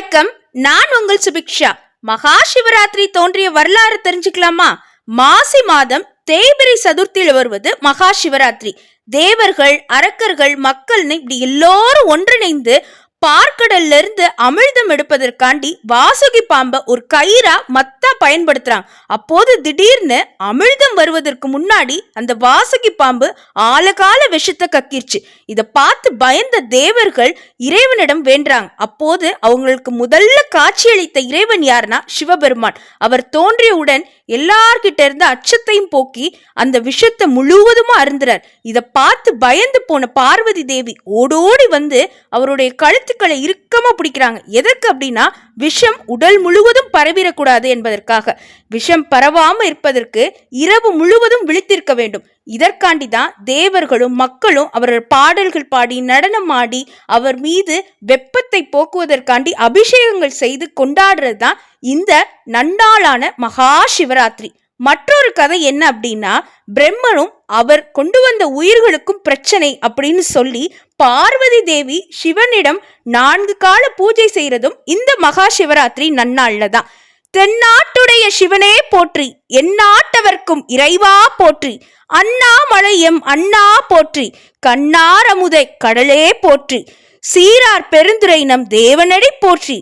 வணக்கம். நான் உங்கள் சுபிக்ஷா. மகா சிவராத்திரி தோன்றிய வரலாறு தெரிஞ்சுக்கலாமா? மாசி மாதம் தேய்பிரை சதுர்த்தியில் வருவது மகா சிவராத்திரி. தேவர்கள், அரக்கர்கள், மக்கள்னு இப்படி எல்லோரும் ஒன்றிணைந்து பார்க்கடல்ல இருந்து அமிழ்தம் எடுப்பதற்காண்டி வாசுகி பாம்ப ஒரு கயிறா மத்தா பயன்படுத்துறாங்க. அப்போது திடீர்னு அமிழ்தம் வருவதற்கு முன்னாடி அந்த வாசுகி பாம்பு ஆழகால விஷத்தை கக்கிருச்சு. இதை பார்த்து பயந்த தேவர்கள் இறைவனிடம் வேண்டாங்க. அப்போது அவங்களுக்கு முதல்ல காட்சியளித்த இறைவன் யாருன்னா சிவபெருமான். அவர் தோன்றியவுடன் எல்லார்கிட்ட இருந்து அச்சத்தையும் போக்கி அந்த விஷத்தை முழுவதுமா அருந்துறார். இதை பார்த்து பயந்து போன பார்வதி தேவி ஓடோடி வந்து அவருடைய கழுத்துக்களை இறுக்கமா பிடிக்கிறாங்க. எதற்கு அப்படின்னா விஷம் உடல் முழுவதும் பரவிடக்கூடாது என்பதற்காக. விஷம் பரவாம இருப்பதற்கு இரவு முழுவதும் விழித்திருக்க வேண்டும். இதற்காண்டிதான் தேவர்களும் மக்களும் அவர்கள் பாடல்கள் பாடி நடனம் ஆடி அவர் மீது வெப்பத்தை போக்குவதற்காண்டி அபிஷேகங்கள் செய்து கொண்டாடுறது தான் இந்த நன்னாளான மகா சிவராத்திரி. மற்றொரு கதை என்ன அப்படின்னா, பிரம்மனும் அவர் கொண்டு வந்த உயிர்களுக்கும் பிரச்சனை அப்படின்னு சொல்லி பார்வதி தேவி சிவனிடம் 4 கால பூஜை செய்யறதும் இந்த மகா சிவராத்திரி நன்னாள்ல தான். தென்னாட்டுடைய சிவனே போற்றி, எந்நாட்டவர்க்கும் இறைவா போற்றி, அண்ணாமலையம் அண்ணா போற்றி, கண்ணார் அமுதை கடலே போற்றி, சீரார் பெருந்துரை நம் தேவனடி போற்றி,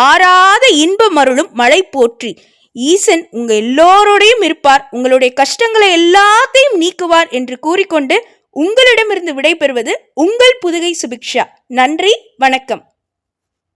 ஆறாத இன்பம் அருளும் மலை போற்றி. ஈசன் உங்க எல்லோரோடையும் இருப்பார், உங்களுடைய கஷ்டங்களை எல்லாத்தையும் நீக்குவார் என்று கூறிக்கொண்டு உங்களிடமிருந்து விடைபெறுவது உங்கள் புதுகை சுபிக்ஷா. நன்றி, வணக்கம்.